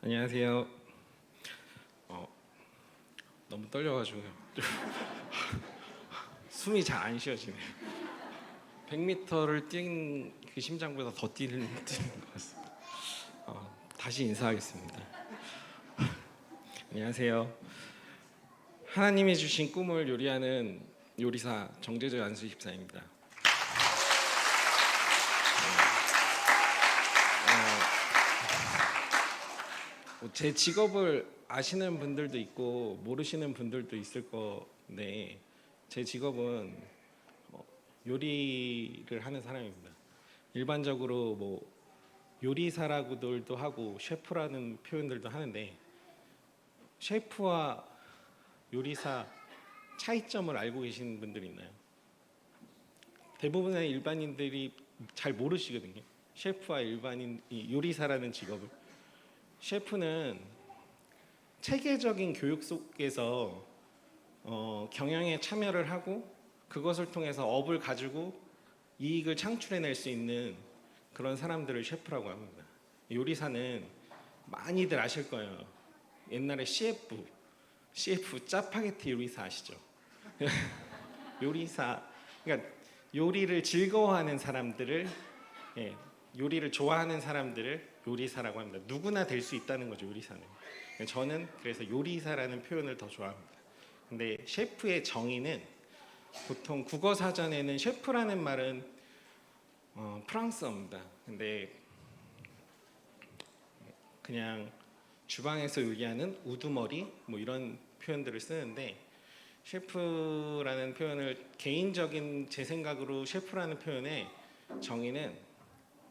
안녕하세요. 너무 떨려가지고 숨이 잘 안 쉬어지네요. 100m를 뛴 그 심장보다 더 뛰는 것 같습니다. 다시 인사하겠습니다. 안녕하세요. 하나님이 주신 꿈을 요리하는 요리사 정재조 안수 집사입니다. 제 직업을 아시는 분들도 있고 모르시는 분들도 있을 건데, 제 직업은 요리를 하는 사람입니다. 일반적으로 뭐 요리사라고들도 하고 셰프라는 표현들도 하는데, 셰프와 요리사 차이점을 알고 계시는 분들이 있나요? 대부분의 일반인들이 잘 모르시거든요. 셰프와 일반인 요리사라는 직업을. 셰프는 체계적인 교육 속에서 경영에 참여를 하고 그것을 통해서 업을 가지고 이익을 창출해낼 수 있는 그런 사람들을 셰프라고 합니다. 요리사는 많이들 아실 거예요. 옛날에 CF 짜파게티 요리사 아시죠? 요리사, 그러니까 요리를 즐거워하는 사람들을, 요리를 좋아하는 사람들을 요리사라고 합니다. 누구나 될 수 있다는 거죠, 요리사는. 저는 그래서 요리사라는 표현을 더 좋아합니다. 근데 셰프의 정의는, 보통 국어 사전에는 셰프라는 말은 프랑스어입니다. 근데 그냥 주방에서 요리하는 우두머리 뭐 이런 표현들을 쓰는데, 셰프라는 표현을 개인적인 제 생각으로 셰프라는 표현의 정의는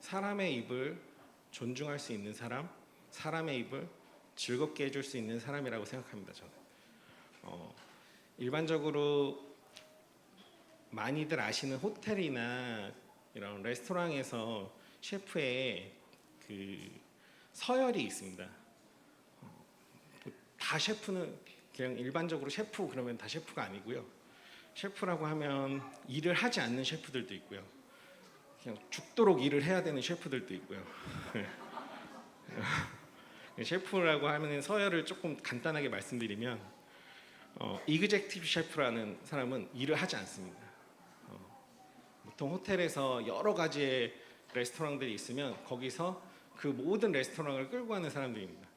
사람의 입을 존중할 수 있는 사람, 사람의 입을 즐겁게 해줄 수 있는 사람이라고 생각합니다. 저는 일반적으로 많이들 아시는 호텔이나 이런 레스토랑에서 셰프의 그 서열이 있습니다. 다 셰프는 그냥 일반적으로 셰프 그러면 다 셰프가 아니고요. 셰프라고 하면 일을 하지 않는 셰프들도 있고요. 그냥 죽도록 일을 해야 되는 셰프들도 있고요. 셰프라고 하면 서열을 조금 간단하게 말씀드리면, 이그제큐티브 셰프라는 사람은 일을 하지 않습니다. 보통 호텔에서 여러 가지의 레스토랑들이 있으면 거기서 그 모든 레스토랑을 끌고 가는 사람들입니다.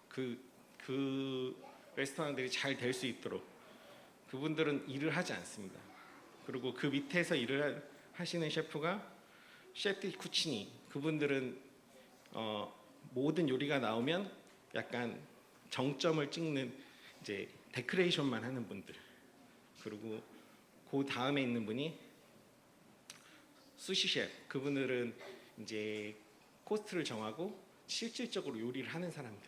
그 레스토랑들이 잘 될 수 있도록 그분들은 일을 하지 않습니다. 그리고 그 밑에서 일을 하시는 셰프가 셰프 쿠치니, 그분들은 모든 요리가 나오면 약간 정점을 찍는 이제 데코레이션만 하는 분들. 그리고 그 다음에 있는 분이 수시 셰프, 그분들은 이제 코스트를 정하고 실질적으로 요리를 하는 사람들.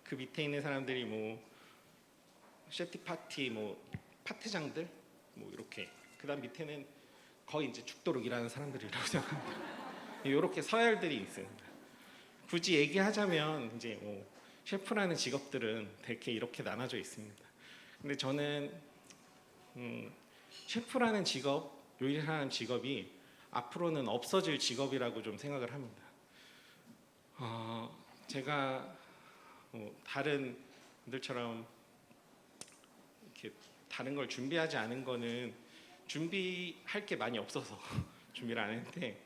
그 밑에 있는 사람들이 뭐 셰프 파티, 뭐 파트장들, 뭐 이렇게. 그다음 밑에는 거의 이제 죽도록 일하는 사람들이라고 생각합니다. 이렇게 서열들이 있습니다. 굳이 얘기하자면 이제 뭐 셰프라는 직업들은 대개 이렇게 나눠져 있습니다. 근데 저는 셰프라는 직업, 요리사라는 직업이 앞으로는 없어질 직업이라고 좀 생각을 합니다. 제가 다른 분들처럼 이렇게 다른 걸 준비하지 않은 거는 준비할 게 많이 없어서 준비를 안 했는데,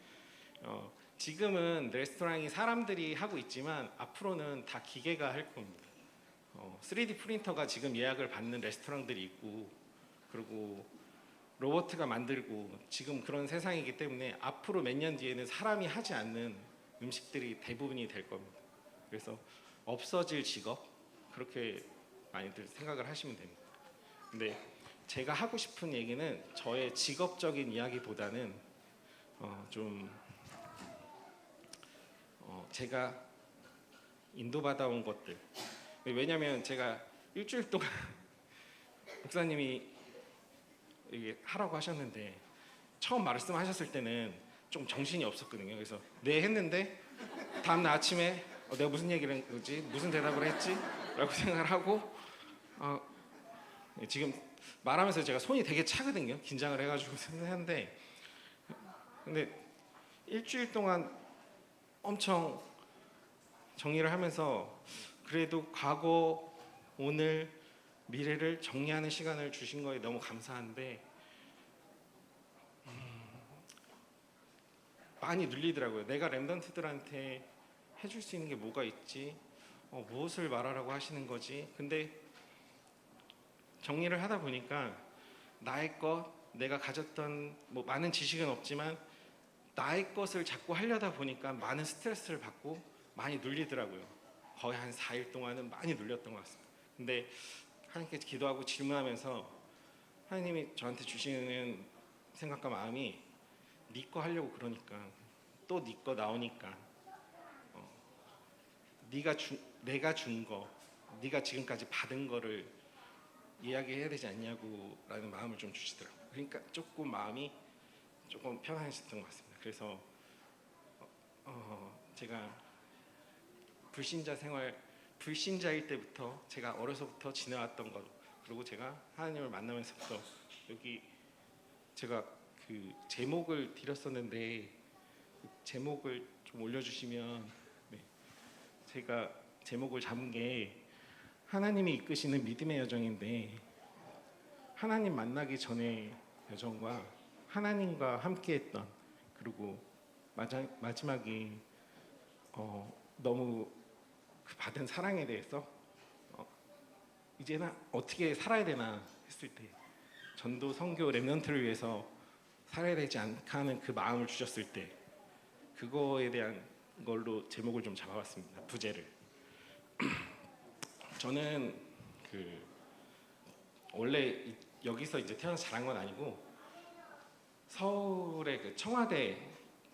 지금은 레스토랑이 사람들이 하고 있지만 앞으로는 다 기계가 할 겁니다. 3D 프린터가 지금 예약을 받는 레스토랑들이 있고, 그리고 로봇가 만들고, 지금 그런 세상이기 때문에 앞으로 몇 년 뒤에는 사람이 하지 않는 음식들이 대부분이 될 겁니다. 그래서 없어질 직업, 그렇게 많이들 생각을 하시면 됩니다. 근데 제가 하고 싶은 얘기는 저의 직업적인 이야기보다는 좀 제가 인도받아온 것들. 왜냐하면 제가 일주일 동안 목사님이 이게 하라고 하셨는데 처음 말씀하셨을 때는 좀 정신이 없었거든요. 그래서 네 했는데 다음날 아침에 내가 무슨 얘기를 한 거지? 무슨 대답을 했지? 라고 생각을 하고, 지금 말하면서 제가 손이 되게 차거든요. 긴장을 해가지고 하는데, 근데 일주일 동안 엄청 정리를 하면서 그래도 과거, 오늘, 미래를 정리하는 시간을 주신 거에 너무 감사한데 많이 눌리더라고요. 내가 랩런트들한테 해줄 수 있는 게 뭐가 있지? 무엇을 말하라고 하시는 거지? 근데 정리를 하다 보니까 나의 것, 내가 가졌던 뭐 많은 지식은 없지만 나의 것을 자꾸 하려다 보니까 많은 스트레스를 받고 많이 눌리더라고요. 거의 한 4일 동안은 많이 눌렸던 것 같습니다. 근데 하나님께 기도하고 질문하면서 하나님이 저한테 주시는 생각과 마음이 네 거 하려고 그러니까 또 네 거 나오니까 내가 준 거, 네가 지금까지 받은 거를 이야기해야 되지 않냐고라는 마음을 좀 주시더라고요. 그러니까 조금 마음이 조금 편안해졌던 것 같습니다. 그래서 제가 불신자일 때부터 제가 어려서부터 지내왔던 것, 그리고 제가 하나님을 만나면서부터 여기 제가 그 제목을 드렸었는데 그 제목을 좀 올려주시면, 네, 제가 제목을 잡은 게 하나님이 이끄시는 믿음의 여정인데, 하나님 만나기 전의 여정과 하나님과 함께했던, 그리고 마지막이 너무 그 받은 사랑에 대해서 이제는 어떻게 살아야 되나 했을 때, 전도 선교 렘넌트를 위해서 살아야 되지 않을까 하는 그 마음을 주셨을 때, 그거에 대한 걸로 제목을 좀 잡아봤습니다. 부제를. 저는 그 원래 여기서 이제 태어나서 자란 건 아니고 서울의 그 청와대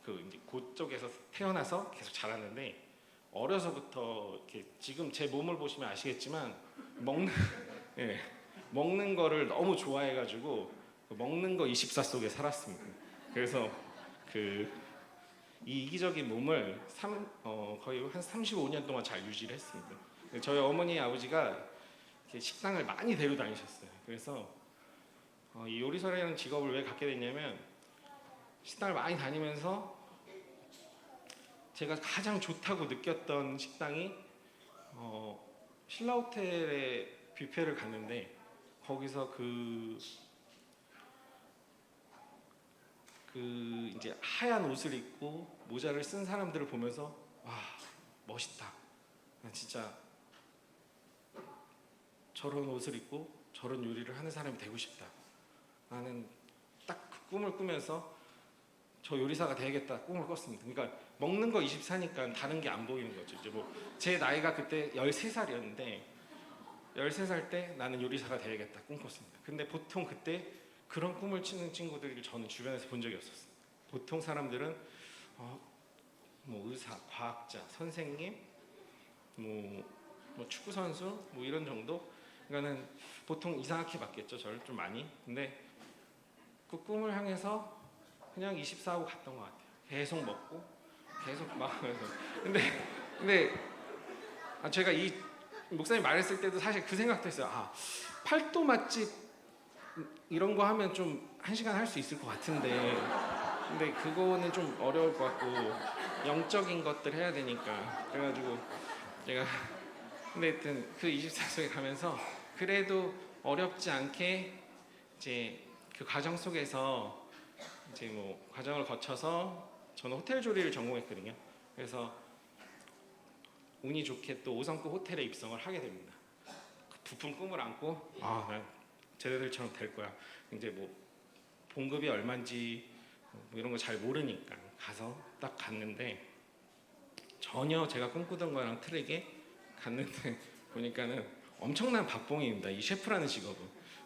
그 이제 그쪽에서 태어나서 계속 자랐는데, 어려서부터 이렇게 지금 제 몸을 보시면 아시겠지만 먹는 예, 먹는 거를 너무 좋아해가지고 먹는 거 24 속에 살았습니다. 그래서 그 이 이기적인 몸을 거의 한 35년 동안 잘 유지를 했습니다. 저희 어머니 아버지가 이렇게 식당을 많이 데려다니셨어요. 그래서 이 요리사라는 직업을 왜 갖게 됐냐면, 식당을 많이 다니면서 제가 가장 좋다고 느꼈던 식당이 신라호텔의 뷔페를 갔는데, 거기서 그 이제 하얀 옷을 입고 모자를 쓴 사람들을 보면서 와, 멋있다. 난 진짜 저런 옷을 입고 저런 요리를 하는 사람이 되고 싶다. 나는 딱 그 꿈을 꾸면서 저 요리사가 되야겠다 꿈을 꿨습니다. 그러니까 먹는 거 24니까 다른 게 안 보이는 거죠. 이제 뭐 제 나이가 그때 13살이었는데 13살 때 나는 요리사가 되야겠다 꿈꿨습니다. 근데 보통 그때 그런 꿈을 치는 친구들을 저는 주변에서 본 적이 없었어요. 보통 사람들은 뭐 의사, 과학자, 선생님, 뭐 축구 선수, 뭐 이런 정도. 그러니까는 보통 이상하게 봤겠죠, 저를 좀 많이. 근데 그 꿈을 향해서 그냥 24하고 갔던 것 같아요. 계속 먹고, 계속 먹으면서. 근데 제가 이 목사님 말했을 때도 사실 그 생각도 했어요. 팔도 맛집 이런 거 하면 좀 1시간 할 수 있을 것 같은데, 근데 그거는 좀 어려울 것 같고 영적인 것들 해야 되니까. 그래가지고 제가 근데 하여튼 그 24속에 가면서 그래도 어렵지 않게 이제 그 과정 속에서 이제 뭐 과정을 거쳐서 저는 호텔 조리를 전공했거든요. 그래서 운이 좋게 또 5성급 호텔에 입성을 하게 됩니다. 그 부푼 꿈을 안고 난 쟤네들처럼 될 거야. 이제 뭐 봉급이 얼마인지 뭐 이런 거 잘 모르니까 가서 딱 갔는데 전혀 제가 꿈꾸던 거랑 틀리게 갔는데 보니까는 엄청난 박봉입니다. 이 셰프라는 직업은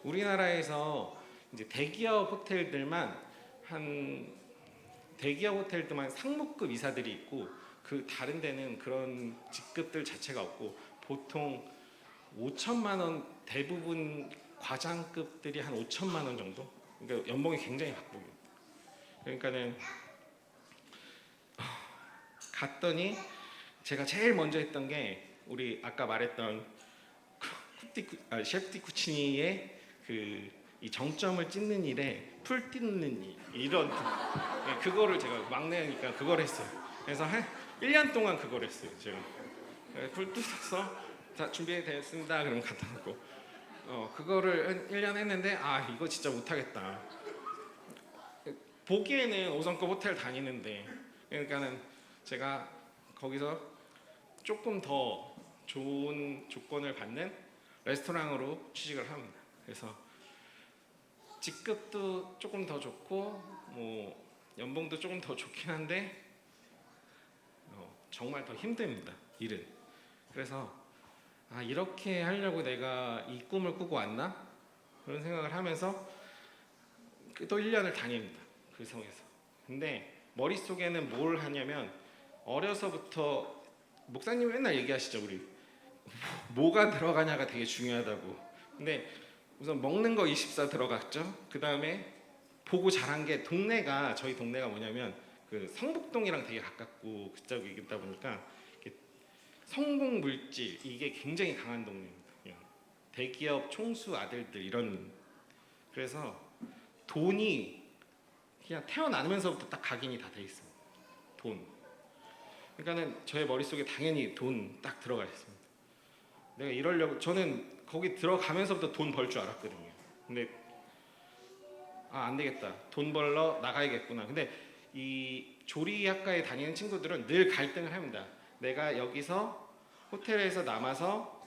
우리나라에서 이제 대기업 호텔들만 상무급 이사들이 있고, 그 다른 데는 그런 직급들 자체가 없고 보통 5천만 원, 대부분 과장급들이 한 5천만 원 정도. 그러니까 연봉이 굉장히 박봉입니다. 그러니까는 갔더니 제가 제일 먼저 했던 게 우리 아까 말했던 셰프 디쿠치니의 그 이 정점을 찍는 일에 풀 뜯는 일, 이런 그거를 제가 막내니까 그걸 했어요. 그래서 한 1년 동안 그걸 했어요. 제가 풀 뜯어서 다 준비됐습니다. 그러면 갖다 놓고 그거를 1년 했는데 아 이거 진짜 못하겠다. 보기에는 5성급 호텔 다니는데 그러니까는 제가 거기서 조금 더 좋은 조건을 받는 레스토랑으로 취직을 합니다. 그래서 직급도 조금 더 좋고 뭐 연봉도 조금 더 좋긴 한데 정말 더 힘듭니다. 일은. 그래서 아 이렇게 하려고 내가 이 꿈을 꾸고 왔나? 그런 생각을 하면서 또 1년을 다닙니다. 그 성에서. 근데 머릿속에는 뭘 하냐면 어려서부터 목사님이 맨날 얘기하시죠. 우리 뭐가 들어가냐가 되게 중요하다고. 근데 우선 먹는 거 24 들어갔죠. 그 다음에 보고 자란 게 동네가 저희 동네가 뭐냐면 그 성북동이랑 되게 가깝고 그쪽이다 보니까 성공 물질 이게 굉장히 강한 동네입니다. 그냥 대기업 총수 아들들 이런 그래서 돈이 그냥 태어나면서부터 딱 각인이 다 돼 있어요. 돈. 그러니까는 저의 머릿속에 당연히 돈 딱 들어가 있습니다. 내가 이러려고 저는 거기 들어가면서부터 돈 벌 줄 알았거든요. 근데 안 되겠다. 돈 벌러 나가야겠구나. 근데 이 조리학과에 다니는 친구들은 늘 갈등을 합니다. 내가 여기서 호텔에서 남아서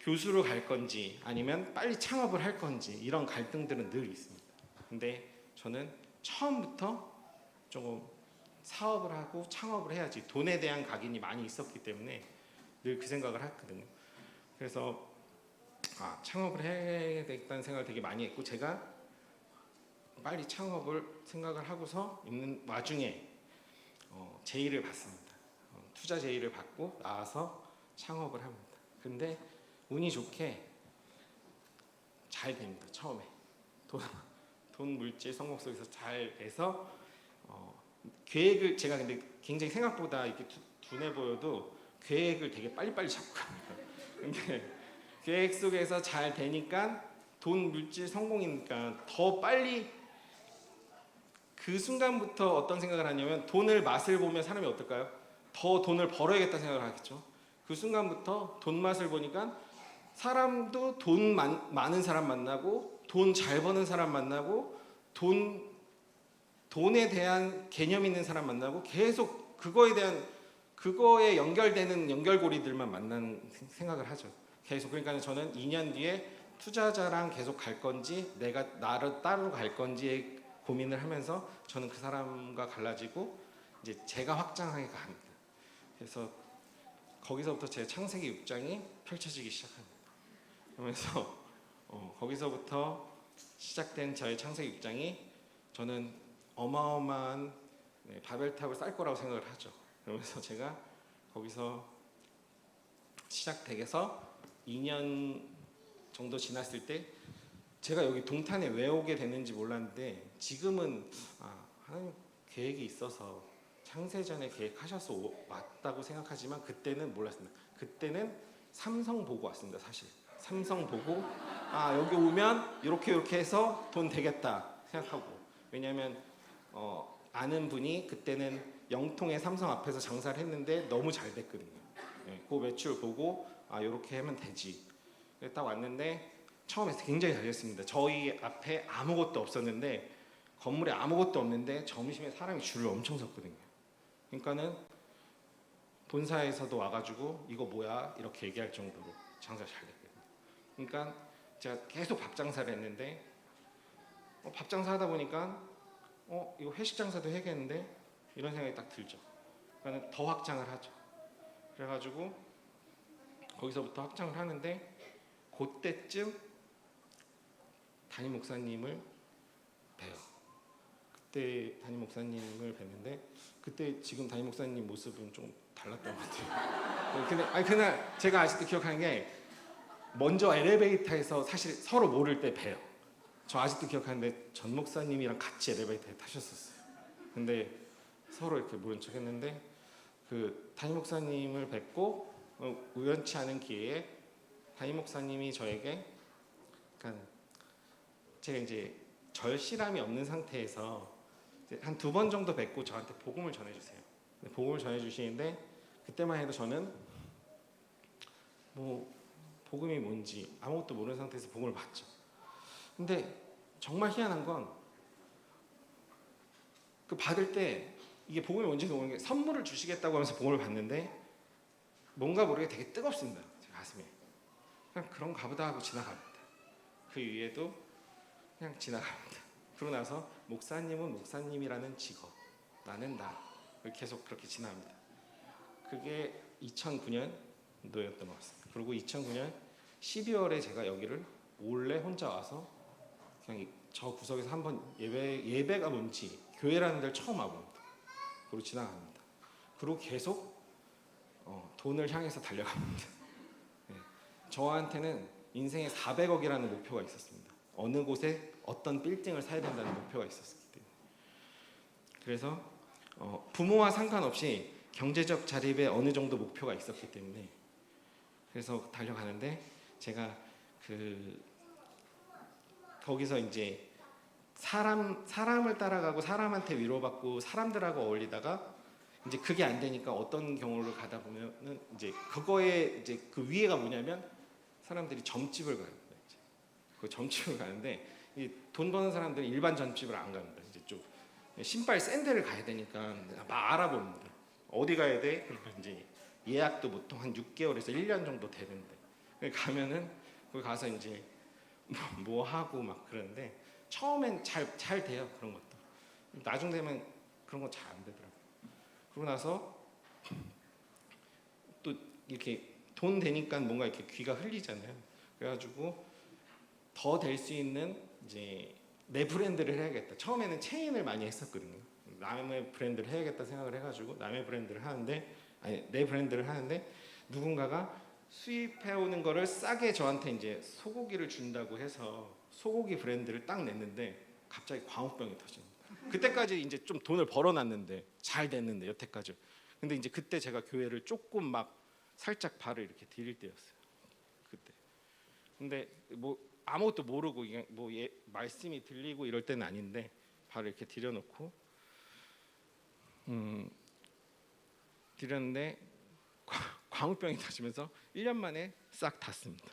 교수로 갈 건지 아니면 빨리 창업을 할 건지 이런 갈등들은 늘 있습니다. 근데 저는 처음부터 조금 사업을 하고 창업을 해야지 돈에 대한 각인이 많이 있었기 때문에 늘 그 생각을 했거든요. 그래서 창업을 해야 되겠다는 생각을 되게 많이 했고 제가 빨리 창업을 생각을 하고서 있는 와중에 제의를 받습니다. 투자 제의를 받고 나와서 창업을 합니다. 근데 운이 좋게 잘 됩니다. 처음에 돈 물질 성공 속에서 잘 돼서 계획을 제가 근데 굉장히 생각보다 이렇게 둔해 보여도 계획을 되게 빨리빨리 잡고 갑니다. 근데 계획 속에서 잘 되니까 돈 물질 성공이니까 더 빨리 그 순간부터 어떤 생각을 하냐면 돈을 맛을 보면 사람이 어떨까요? 더 돈을 벌어야겠다 생각을 하겠죠. 그 순간부터 돈 맛을 보니까 사람도 돈 많은 사람 만나고 돈 잘 버는 사람 만나고 돈에 대한 개념 있는 사람 만나고 계속 그거에 연결되는 연결고리들만 만나는 생각을 하죠. 계속 그러니까 저는 2년 뒤에 투자자랑 계속 갈 건지 내가 나를 따로 갈 건지에 고민을 하면서 저는 그 사람과 갈라지고 이제 제가 확장하게 갑니다. 그래서 거기서부터 제 창세기 6장이 펼쳐지기 시작합니다. 그러면서 거기서부터 시작된 저의 창세기 6장이 저는 어마어마한 바벨탑을 쌓을 거라고 생각을 하죠. 그러면서 제가 거기서 시작되게서 2년 정도 지났을 때 제가 여기 동탄에 왜 오게 됐는지 몰랐는데 지금은 하나님 계획이 있어서 창세전에 계획하셔서 왔다고 생각하지만 그때는 몰랐습니다. 그때는 삼성 보고 왔습니다. 사실 삼성 보고 여기 오면 이렇게 해서 돈 되겠다 생각하고 왜냐하면 아는 분이 그때는 영통의 삼성 앞에서 장사를 했는데 너무 잘 됐거든요. 그 매출 보고 이렇게 하면 되지. 딱 왔는데 처음에 굉장히 잘 됐습니다. 저희 앞에 아무것도 없었는데 건물에 아무것도 없는데 점심에 사람이 줄을 엄청 섰거든요. 그러니까는 본사에서도 와가지고 이거 뭐야 이렇게 얘기할 정도로 장사 잘 됐거든요. 그러니까 제가 계속 밥 장사를 했는데 밥 장사 하다 보니까 이거 회식 장사도 해야겠는데 이런 생각이 딱 들죠. 그러니까 더 확장을 하죠. 그래가지고 거기서부터 확장을 하는데 그때쯤 담임 목사님을 봬요. 그때 담임 목사님을 뵀는데 그때 지금 담임 목사님 모습은 좀 달랐던 것 같아요. 근데 그날 제가 아직도 기억하는 게 먼저 엘리베이터에서 사실 서로 모를 때 봬요. 저 아직도 기억하는데 전 목사님이랑 같이 엘리베이터에 타셨었어요. 근데 서로 이렇게 모른 척했는데 그 담임 목사님을 뵙고 우연치 않은 기회에 담임 목사님이 저에게 그러니까 제가 이제 절실함이 없는 상태에서 한 2번 정도 뵙고 저한테 복음을 전해주세요. 복음을 전해주시는데 그때만 해도 저는 뭐 복음이 뭔지 아무것도 모르는 상태에서 복음을 받죠. 근데 정말 희한한 건 그 받을 때 이게 복음이 뭔지도 모르는 게 선물을 주시겠다고 하면서 복음을 받는데 뭔가 모르게 되게 뜨겁습니다. 제 가슴에. 그냥 그런가 보다 하고 지나갑니다. 그 위에도 그냥 지나갑니다. 그러고 나서 목사님은 목사님이라는 직업, 나는 나. 계속 그렇게 지나갑니다. 그게 2009년도였던 것 같습니다. 그리고 2009년 12월에 제가 여기를 몰래 혼자 와서 그냥 저 구석에서 한번 예배가 뭔지 교회라는 데를 처음 와봅니다. 그리고 지나갑니다. 그리고 계속 돈을 향해서 달려갑니다. 네. 저한테는 인생에 400억이라는 목표가 있었습니다. 어느 곳에 어떤 빌딩을 사야 된다는 목표가 있었기 때문에. 그래서 부모와 상관없이 경제적 자립에 어느 정도 목표가 있었기 때문에 그래서 달려가는데 제가 거기서 이제 사람을 따라가고 사람한테 위로받고 사람들하고 어울리다가 이제 그게 안 되니까 어떤 경우를 가다 보면은 이제 그거에 이제 그 위에가 뭐냐면 사람들이 점집을 가요. 그 점집을 가는데 돈 버는 사람들은 일반 점집을 안 갑니다. 이제 좀 신발 샌들을 가야 되니까 막 알아봅니다. 어디 가야 돼? 그러면 이제 예약도 보통 한 6개월에서 1년 정도 되는데 가면은 거기 가서 이제 뭐 하고 막 그러는데 처음엔 잘 돼요. 그런 것도 나중 되면 그런 거 잘 안 되더라고요. 그러고 나서 또 이렇게 돈 되니까 뭔가 이렇게 귀가 흘리잖아요. 그래가지고 더 될 수 있는 이제 내 브랜드를 해야겠다. 처음에는 체인을 많이 했었거든요. 남의 브랜드를 해야겠다 생각을 해가지고 남의 브랜드를 하는데 내 브랜드를 하는데 누군가가 수입해오는 거를 싸게 저한테 이제 소고기를 준다고 해서 소고기 브랜드를 딱 냈는데 갑자기 광우병이 터집니다. 그때까지 이제 좀 돈을 벌어놨는데 잘 됐는데 여태까지. 근데 이제 그때 제가 교회를 조금 막 살짝 발을 이렇게 디딜 때였어요. 그때. 근데 뭐 아무것도 모르고 이게 뭐 말씀이 들리고 이럴 때는 아닌데 발을 이렇게 디뎌놓고 디렸는데 광우병이 터지면서 1년 만에 싹 탔습니다.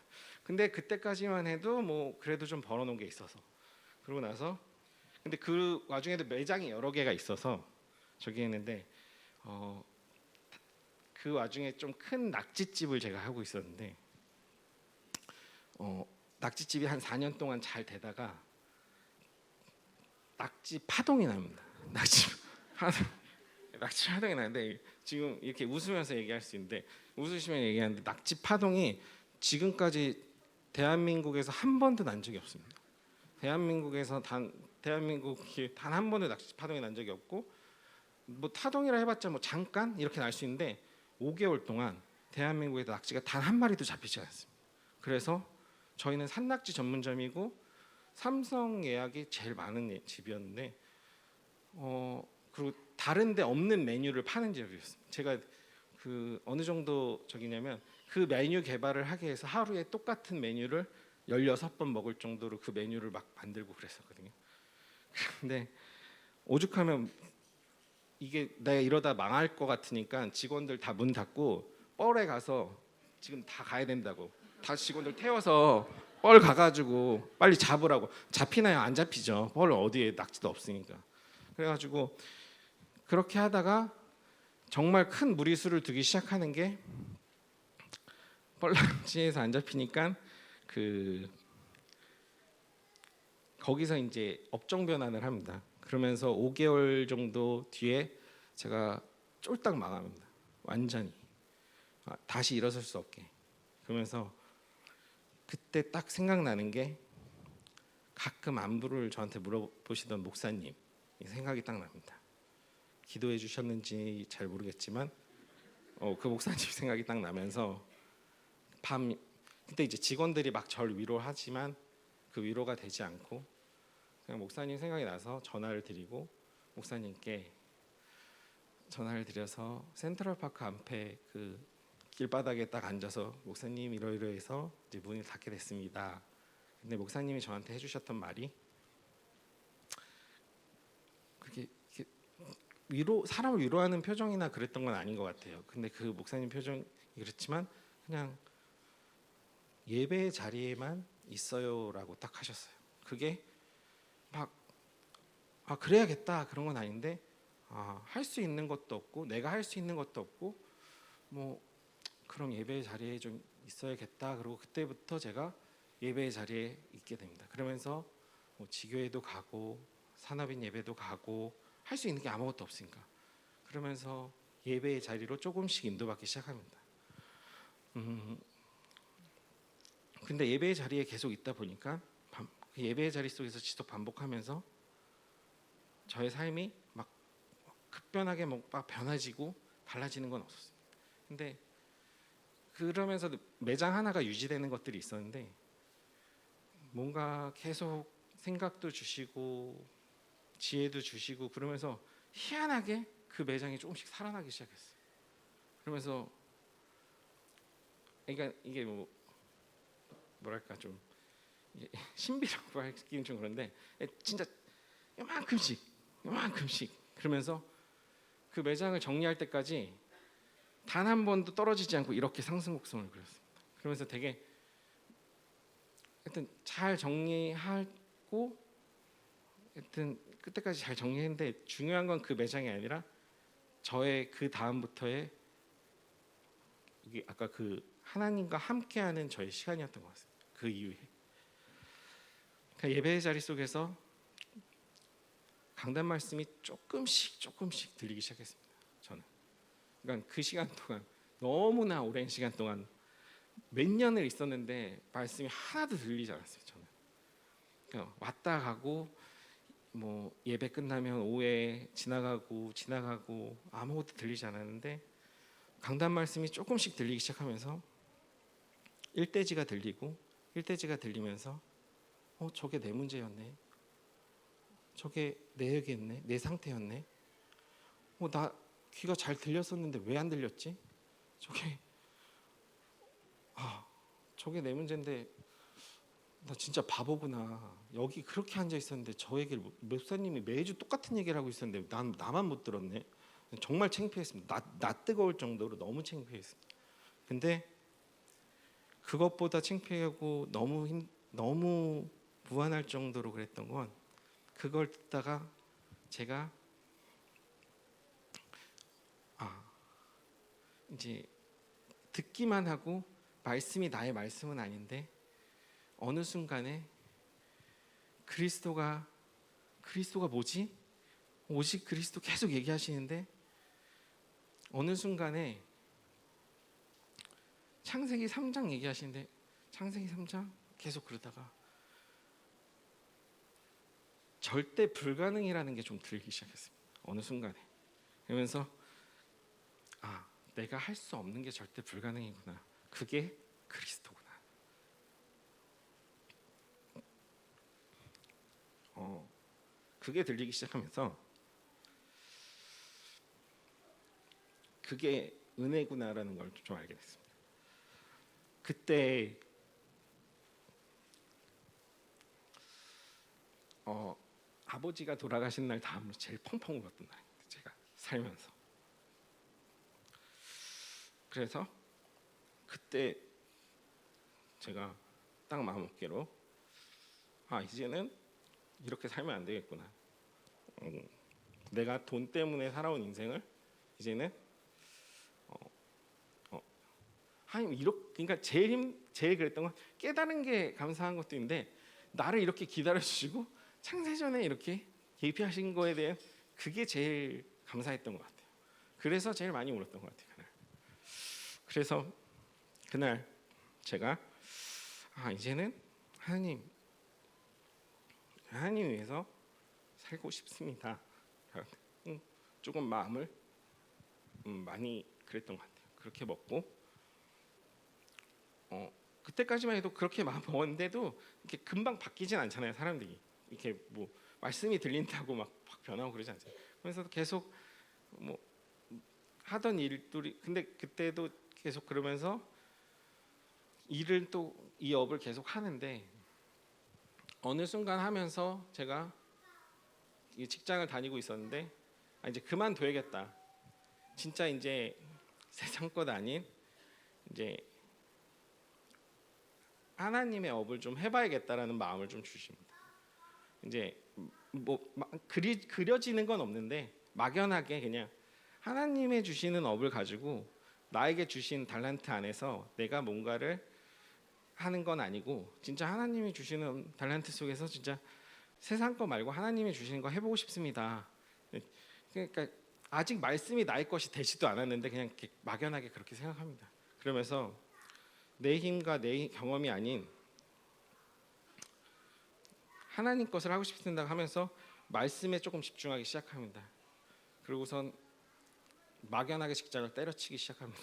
근데 그때까지만 해도 뭐 그래도 좀 벌어놓은 게 있어서 그러고 나서 근데 그 와중에도 매장이 여러 개가 있어서 저기 했는데 그 와중에 좀 큰 낙지집을 제가 하고 있었는데 낙지집이 한 4년 동안 잘 되다가 낙지 파동이 납니다. 낙지 파동이 나는데 지금 이렇게 웃으면서 얘기할 수 있는데 웃으시면 얘기하는데 낙지 파동이 지금까지 대한민국에서 한 번도 난 적이 없습니다. 대한민국에서 대한민국이 단 한 번도 낙지 파동이 난 적이 없고 뭐 타동이라 해봤자 뭐 잠깐 이렇게 날 수 있는데 5개월 동안 대한민국에서 낙지가 단 한 마리도 잡히지 않습니다. 그래서 저희는 산낙지 전문점이고 삼성 예약이 제일 많은 집이었는데 그리고 다른데 없는 메뉴를 파는 집이었습니다. 제가 그 어느 정도 저기냐면 그 메뉴 개발을 하기 위해서 하루에 똑같은 메뉴를 16번 먹을 정도로 그 메뉴를 막 만들고 그랬었거든요. 근데 오죽하면 이게 내가 이러다 망할 것 같으니까 직원들 다 문 닫고 뻘에 가서 지금 다 가야 된다고 다 직원들 태워서 뻘 가가지고 빨리 잡으라고. 잡히나요? 안 잡히죠. 뻘 어디에 낙지도 없으니까. 그래가지고 그렇게 하다가 정말 큰 무리수를 두기 시작하는 게 뻘낙지에서 안 잡히니까 거기서 이제 업종 변환을 합니다. 그러면서 5개월 정도 뒤에 제가 쫄딱 망합니다. 완전히 다시 일어설 수 없게. 그러면서 그때 딱 생각나는 게 가끔 안부를 저한테 물어보시던 목사님 생각이 딱 납니다. 기도해 주셨는지 잘 모르겠지만 그 목사님 생각이 딱 나면서 그때 이제 직원들이 막 저를 위로하지만 그 위로가 되지 않고 그냥 목사님 생각이 나서 전화를 드리고 목사님께 전화를 드려서 센트럴파크 앞에 그 길바닥에 딱 앉아서 목사님 이러이러해서 이제 문을 닫게 됐습니다. 근데 목사님이 저한테 해주셨던 말이 그렇게 사람을 위로하는 표정이나 그랬던 건 아닌 것 같아요. 근데 그 목사님 표정이 그렇지만 그냥 예배 자리에만 있어요라고 딱 하셨어요. 그게 막 그래야겠다 그런 건 아닌데 할 수 있는 것도 없고 내가 할 수 있는 것도 없고 뭐 그럼 예배 자리에 좀 있어야겠다. 그리고 그때부터 제가 예배 자리에 있게 됩니다. 그러면서 뭐 지교회도 가고 산업인 예배도 가고 할 수 있는 게 아무것도 없으니까 그러면서 예배의 자리로 조금씩 인도받기 시작합니다. 근데 예배의 자리에 계속 있다 보니까 그 예배의 자리 속에서 지속 반복하면서 저의 삶이 막 급변하게 막 변화지고 달라지는 건 없었어요. 근데 그러면서 매장 하나가 유지되는 것들이 있었는데 뭔가 계속 생각도 주시고 지혜도 주시고 그러면서 희한하게 그 매장이 조금씩 살아나기 시작했어요. 그러면서 그러니까 이게 뭐랄까 좀 신비라고 하기는 좀 그런데 진짜 요만큼씩 그러면서 그 매장을 정리할 때까지 단 한 번도 떨어지지 않고 이렇게 상승곡선을 그렸습니다. 그러면서 되게 하여튼 잘 정리하고 하여튼 그때까지 잘 정리했는데 중요한 건 그 매장이 아니라 저의 그 다음부터의 이게 아까 그 하나님과 함께하는 저의 시간이었던 것 같습니다. 그 이후에 그러니까 예배의 자리 속에서 강단 말씀이 조금씩 들리기 시작했습니다. 저는 그러니까 그 시간 동안 너무나 오랜 시간 동안 몇 년을 있었는데 말씀이 하나도 들리지 않았어요. 저는 그러니까 왔다 가고 뭐 예배 끝나면 오후에 지나가고 아무것도 들리지 않았는데 강단 말씀이 조금씩 들리기 시작하면서 일대지가 들리면서 저게 내 문제였네. 저게 내 얘기였네. 내 상태였네. 나 귀가 잘 들렸었는데 왜 안 들렸지? 저게 내 문제인데 나 진짜 바보구나. 여기 그렇게 앉아 있었는데 저 얘기를 목사님이 매주 똑같은 얘기를 하고 있었는데 나만 못 들었네. 정말 창피했습니다. 나 뜨거울 정도로 너무 창피했습니다. 근데 그것보다 창피하고 너무 무안할 정도로 그랬던 건 그걸 듣다가 제가 이제 듣기만 하고 말씀이 나의 말씀은 아닌데 어느 순간에 그리스도가 뭐지? 오직 그리스도 계속 얘기하시는데 어느 순간에 창세기 3장 얘기하시는데 창세기 3장 계속 그러다가 절대 불가능이라는 게 좀 들리기 시작했습니다. 어느 순간에 그러면서 내가 할 수 없는 게 절대 불가능이구나. 그게 그리스도구나. 그게 들리기 시작하면서 그게 은혜구나라는 걸 좀 알게 됐습니다. 그때 아버지가 돌아가신 날 다음으로 제일 펑펑 울었던 날입니다. 제가 살면서. 그래서 그때 제가 딱 마음먹기로 이제는 이렇게 살면 안 되겠구나. 내가 돈 때문에 살아온 인생을 이제는 하나님 그러니까 제일 그랬던 건 깨달은 게 감사한 것도 있는데 나를 이렇게 기다려 주시고 창세전에 이렇게 예비하신 거에 대한 그게 제일 감사했던 것 같아요. 그래서 제일 많이 울었던 것 같아요. 그날. 그래서 그날 제가 이제는 하나님 위해서 살고 싶습니다. 조금 마음을 많이 그랬던 것 같아요. 그렇게 먹고 그때까지만 해도 그렇게 마음 먹었는데도 이렇게 금방 바뀌진 않잖아요. 사람들이 이렇게 뭐 말씀이 들린다고 막 확 변하고 그러지 않잖아요. 그래서 계속 뭐 하던 일들이 근데 그때도 계속 그러면서 일을 또 이 업을 계속 하는데 어느 순간 하면서 제가 이 직장을 다니고 있었는데 이제 그만둬야겠다. 진짜 이제 세상 것 아닌 이제 하나님의 업을 좀 해봐야겠다라는 마음을 좀 주십니다. 이제 그려지는 건 없는데 막연하게 그냥 하나님의 주시는 업을 가지고 나에게 주신 달란트 안에서 내가 뭔가를 하는 건 아니고 진짜 하나님이 주시는 달란트 속에서 진짜 세상 거 말고 하나님이 주시는 거 해보고 싶습니다. 그러니까 아직 말씀이 나의 것이 되지도 않았는데 그냥 이렇게 막연하게 그렇게 생각합니다. 그러면서 내 힘과 내 경험이 아닌 하나님 것을 하고 싶습니다 하면서 말씀에 조금 집중하기 시작합니다. 그리고선 막연하게 직장을 때려치기 시작합니다.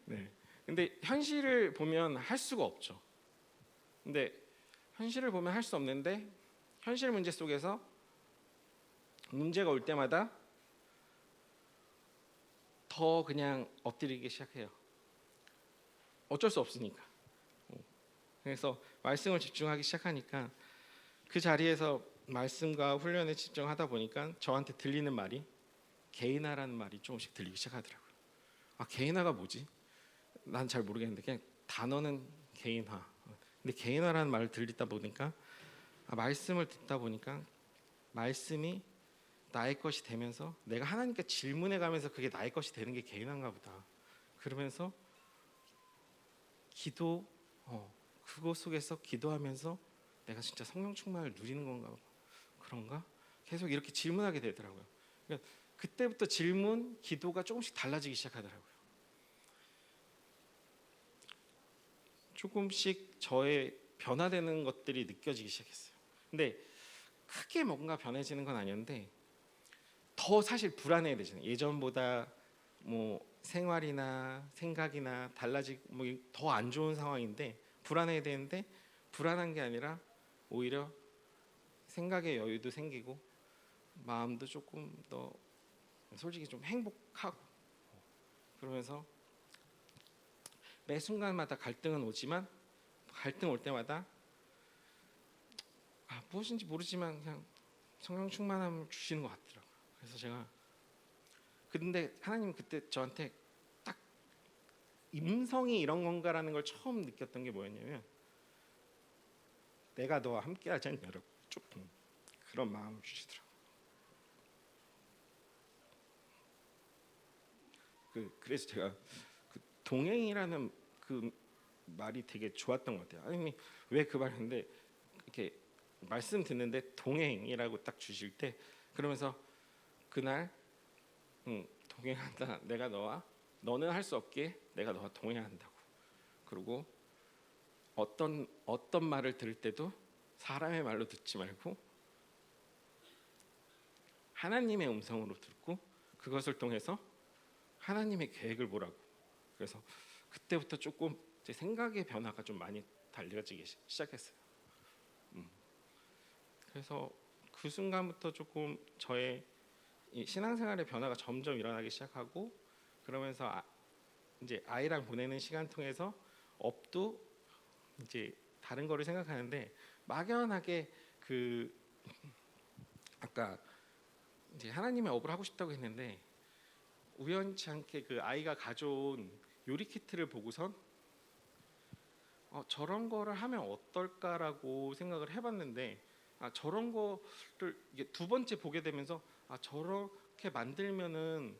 네. 근데 현실을 보면 할 수가 없죠. 근데 현실을 보면 할 수 없는데 현실 문제 속에서 문제가 올 때마다 더 그냥 엎드리기 시작해요. 어쩔 수 없으니까. 그래서 말씀을 집중하기 시작하니까 그 자리에서 말씀과 훈련에 집중하다 보니까 저한테 들리는 말이 개인화라는 말이 조금씩 들리기 시작하더라고요. 아, 개인화가 뭐지? 난 잘 모르겠는데 그냥 단어는 개인화. 근데 개인화라는 말을 들리다 보니까 말씀을 듣다 보니까 말씀이 나의 것이 되면서 내가 하나님께 질문해 가면서 그게 나의 것이 되는 게 개인화인가 보다. 그러면서 기도 그것 속에서 기도하면서 내가 진짜 성령 충만을 누리는 건가 그런가? 계속 이렇게 질문하게 되더라고요. 그러니까 그때부터 질문, 기도가 조금씩 달라지기 시작하더라고요. 조금씩 저의 변화되는 것들이 느껴지기 시작했어요. 근데 크게 뭔가 변해지는 건 아니었는데 더 사실 불안해야 되잖아요. 예전보다 뭐 생활이나 생각이나 달라지고 뭐 더 안 좋은 상황인데 불안해야 되는데 불안한 게 아니라 오히려 생각의 여유도 생기고 마음도 조금 더 솔직히 좀 행복하고 그러면서 매 순간마다 갈등은 오지만 갈등 올 때마다 무엇인지 모르지만 그냥 성령 충만함을 주시는 것 같더라고요. 그래서 제가 근데 하나님 그때 저한테 딱 임성이 이런 건가라는 걸 처음 느꼈던 게 뭐였냐면 내가 너와 함께하지 않냐라고 조금 그런 마음을 주시더라고요. 그래서 제가 그 동행이라는 그 말이 되게 좋았던 것 같아요. 하나님이 왜 그 말인데 이렇게 말씀 듣는데 동행이라고 딱 주실 때 그러면서 그날 동행한다. 내가 너는 할 수 없기에 내가 너와 동행한다고. 그리고 어떤 말을 들을 때도 사람의 말로 듣지 말고 하나님의 음성으로 듣고 그것을 통해서 하나님의 계획을 보라고. 그래서 그때부터 조금 제 생각의 변화가 좀 많이 달라지기 시작했어요. 그래서 그 순간부터 조금 저의 이 신앙생활의 변화가 점점 일어나기 시작하고 그러면서 이제 아이랑 보내는 시간 통해서 업도 이제 다른 거를 생각하는데 막연하게 그 아까 이제 하나님의 업을 하고 싶다고 했는데 우연치 않게 그 아이가 가져온 요리 키트를 보고선 저런 거를 하면 어떨까라고 생각을 해봤는데 저런 거를 이게 두 번째 보게 되면서 저렇게 만들면은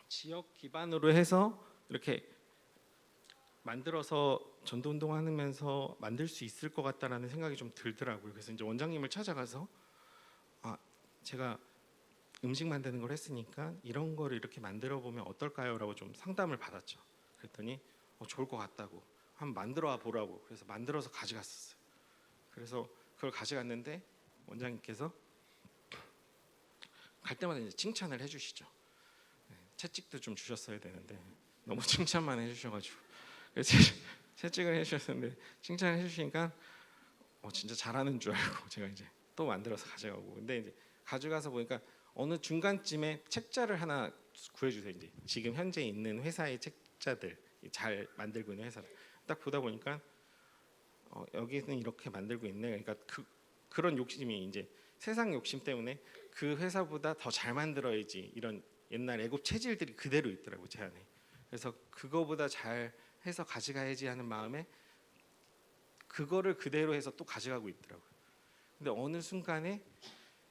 지역 기반으로 해서 이렇게 만들어서 전도 운동하면서 만들 수 있을 것 같다라는 생각이 좀 들더라고요. 그래서 이제 원장님을 찾아가서 제가 음식 만드는 걸 했으니까 이런 거를 이렇게 만들어 보면 어떨까요?라고 좀 상담을 받았죠. 그랬더니 좋을 것 같다고 한번 만들어 보라고 그래서 만들어서 가져갔었어요. 그래서 그걸 가져갔는데 원장님께서 갈 때마다 이제 칭찬을 해주시죠. 채찍도 좀 주셨어야 되는데 너무 칭찬만 해주셔가지고 그래서 채찍을 해주셨는데 칭찬을 해주시니까 진짜 잘하는 줄 알고 제가 이제 또 만들어서 가져가고 근데 이제 가져가서 보니까 어느 중간쯤에 책자를 하나 구해주세요. 이제 지금 현재 있는 회사의 책자들 잘 만들고 있는 회사들 딱 보다 보니까 여기는 이렇게 만들고 있네. 그러니까 그런 욕심이 이제 세상 욕심 때문에 그 회사보다 더 잘 만들어야지 이런 옛날 애국 체질들이 그대로 있더라고 제 안에. 그래서 그거보다 잘 해서 가져가야지 하는 마음에 그거를 그대로 해서 또 가져가고 있더라고요. 근데 어느 순간에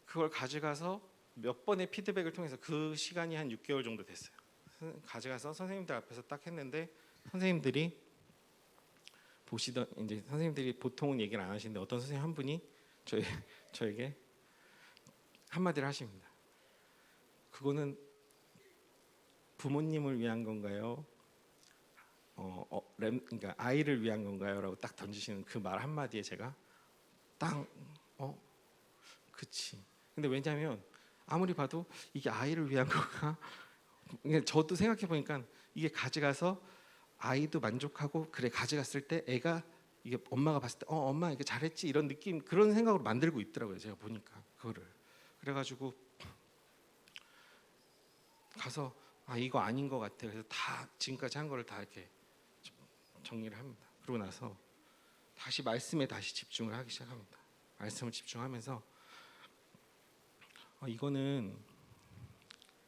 그걸 가져가서 몇 번의 피드백을 통해서 그 시간이 한 6개월 정도 됐어요. 가져가서 선생님들 앞에서 딱 했는데 선생님들이 보시던 이제 선생님들이 보통은 얘기를 안 하시는데 어떤 선생님 한 분이 저에게 한마디를 하십니다. 그거는 부모님을 위한 건가요? 그러니까 아이를 위한 건가요?라고 딱 던지시는 그 말 한마디에 제가 딱 그치. 근데 왜냐하면 아무리 봐도 이게 아이를 위한 건가? 저도 생각해 보니까 이게 가져가서 아이도 만족하고 그래 가져갔을 때 애가 이게 엄마가 봤을 때 엄마 이게 잘했지 이런 느낌 그런 생각으로 만들고 있더라고요. 제가 보니까 그거를 그래가지고 가서 이거 아닌 것 같아. 그래서 다 지금까지 한 거를 다 이렇게 정리를 합니다. 그러고 나서 다시 말씀에 다시 집중을 하기 시작합니다. 말씀을 집중하면서 이거는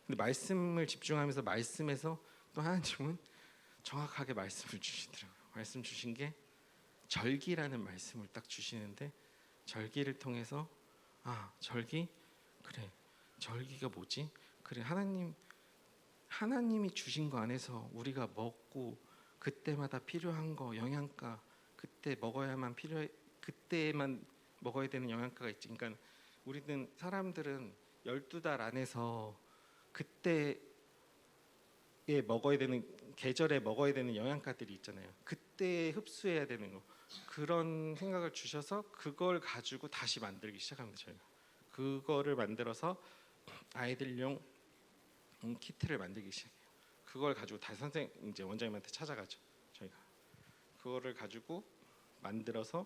근데 말씀을 집중하면서 말씀에서 또 하나님은 정확하게 말씀을 주시더라고요. 말씀 주신 게 절기라는 말씀을 딱 주시는데 절기를 통해서 절기 그래 절기가 뭐지? 그래 하나님이 주신 거 안에서 우리가 먹고 그때마다 필요한 거 영양가 그때 먹어야만 그때만 먹어야 되는 영양가가 있지. 그러니까 우리는 사람들은 12달 안에서 그때에 먹어야 되는 계절에 먹어야 되는 영양가들이 있잖아요. 그때 흡수해야 되는 거 그런 생각을 주셔서 그걸 가지고 다시 만들기 시작합니다. 저희가 그거를 만들어서 아이들용 키트를 만들기 시작해요. 그걸 가지고 다시 이제 원장님한테 찾아가죠. 저희가 그거를 가지고 만들어서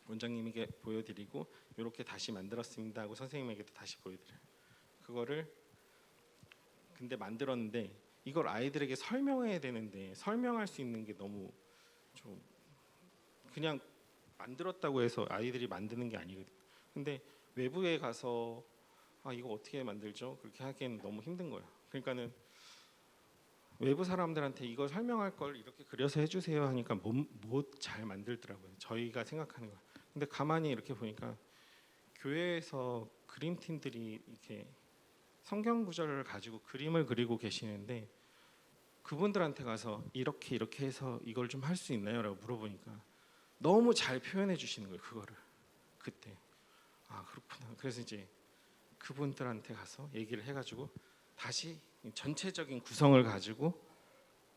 원장님에게 보여드리고 이렇게 다시 만들었습니다 하고 선생님에게도 다시 보여드려요. 그거를 근데 만들었는데 이걸 아이들에게 설명해야 되는데 설명할 수 있는 게 너무 좀 그냥 만들었다고 해서 아이들이 만드는 게 아니거든요. 근데 외부에 가서 이거 어떻게 만들죠? 그렇게 하기에는 너무 힘든 거예요. 그러니까는 외부 사람들한테 이걸 설명할 걸 이렇게 그려서 해주세요 하니까 못 잘 만들더라고요. 저희가 생각하는 거. 근데 가만히 이렇게 보니까 교회에서 그림팀들이 이렇게 성경 구절을 가지고 그림을 그리고 계시는데 그분들한테 가서 이렇게 해서 이걸 좀 할 수 있나요?라고 물어보니까 너무 잘 표현해 주시는 거예요. 그거를 그때 그렇구나. 그래서 이제 그분들한테 가서 얘기를 해가지고 다시 전체적인 구성을 가지고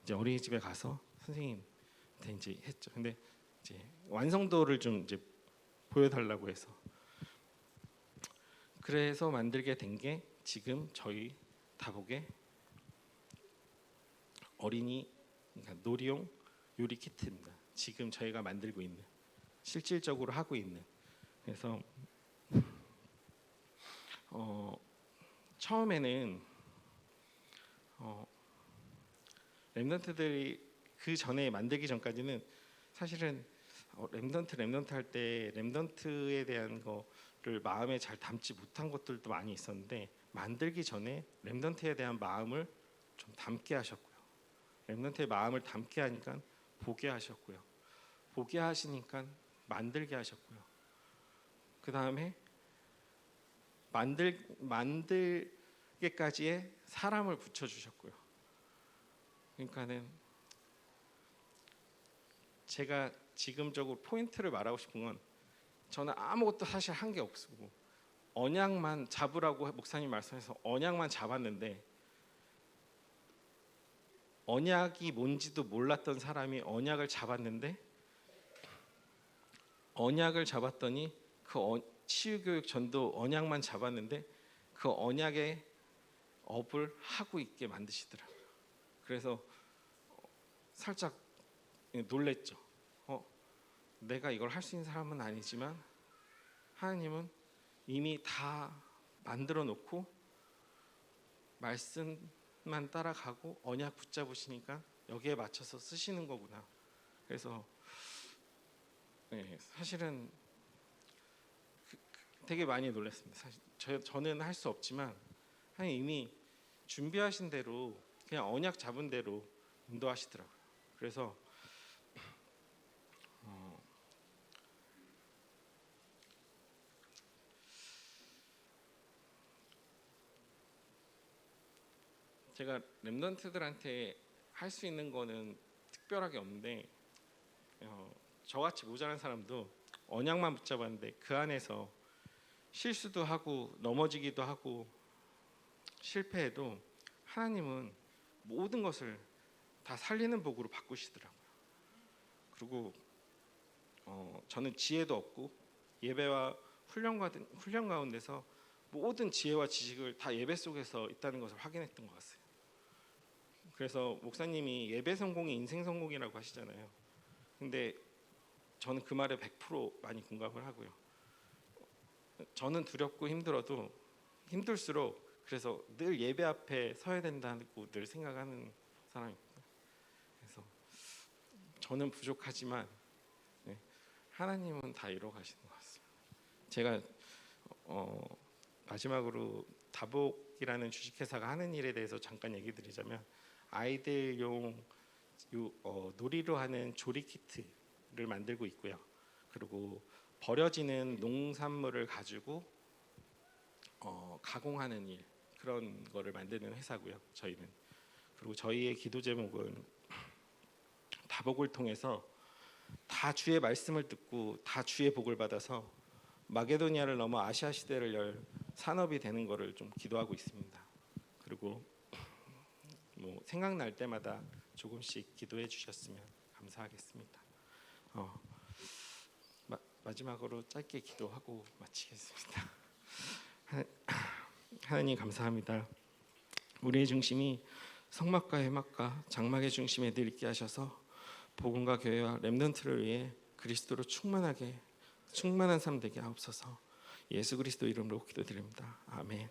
이제 어린이집에 가서 선생님한테 이제 했죠. 근데 이제 완성도를 좀 이제 보여달라고 해서 그래서 만들게 된 게 지금 저희 다복의 어린이 그러니까 놀이용 요리 키트입니다. 지금 저희가 만들고 있는 실질적으로 하고 있는 그래서 처음에는 랩런트들이 그 전에 만들기 전까지는 사실은 랩런트 할 때 랩런트에 대한 거를 마음에 잘 담지 못한 것들도 많이 있었는데 만들기 전에 랩런트에 대한 마음을 좀 담게 하셨고요. 랩런트의 마음을 담게 하니까 보게 하셨고요. 보게 하시니까 만들게 하셨고요. 그 다음에 만들게까지의 사람을 붙여주셨고요. 그러니까는 제가 지금적으로 포인트를 말하고 싶은 건 저는 아무것도 사실 한 게 없고 언약만 잡으라고 목사님 말씀해서 언약만 잡았는데 언약이 뭔지도 몰랐던 사람이 언약을 잡았는데 언약을 잡았더니 치유교육 전도 언약만 잡았는데 그 언약의 업을 하고 있게 만드시더라고요. 그래서 살짝 놀랬죠. 내가 이걸 할 수 있는 사람은 아니지만 하나님은 이미 다 만들어 놓고 말씀만 따라가고 언약 붙잡으시니까 여기에 맞춰서 쓰시는 거구나. 그래서 사실은 되게 많이 놀랐습니다. 사실 저는 할 수 없지만 하나님 이미 준비하신 대로 그냥 언약 잡은 대로 인도하시더라고요. 그래서 제가 렘넌트들한테 할 수 있는 거는 특별하게 없는데 저같이 모자란 사람도 언약만 붙잡았는데 그 안에서 실수도 하고 넘어지기도 하고 실패해도 하나님은 모든 것을 다 살리는 복으로 바꾸시더라고요. 그리고 저는 지혜도 없고 예배와 훈련 가운데서 모든 지혜와 지식을 다 예배 속에서 있다는 것을 확인했던 것 같아요. 그래서 목사님이 예배 성공이 인생 성공이라고 하시잖아요. 근데 저는 그 말에 100% 많이 공감을 하고요. 저는 두렵고 힘들수록 그래서 늘 예배 앞에 서야 된다고 늘 생각하는 사람입니다. 그래서 저는 부족하지만 하나님은 다 이루어 가시는 것 같습니다. 제가 마지막으로 다복이라는 주식회사가 하는 일에 대해서 잠깐 얘기 드리자면 아이들용 놀이로 하는 조리 키트를 만들고 있고요. 그리고 버려지는 농산물을 가지고 가공하는 일, 그런 거를 만드는 회사고요. 저희는. 그리고 저희의 기도 제목은 다복을 통해서 다 주의 말씀을 듣고 다 주의 복을 받아서 마게도니아를 넘어 아시아 시대를 열 산업이 되는 거를 좀 기도하고 있습니다. 그리고 생각날 때마다 조금씩 기도해 주셨으면 감사하겠습니다. 마지막으로 짧게 기도하고 마치겠습니다. 하나님 감사합니다. 우리의 중심이 성막과 회막과 장막의 중심에 늘 있게 하셔서 복음과 교회와 렘넌트를 위해 그리스도로 충만한 삶 되게 하옵소서. 예수 그리스도 이름으로 기도드립니다. 아멘.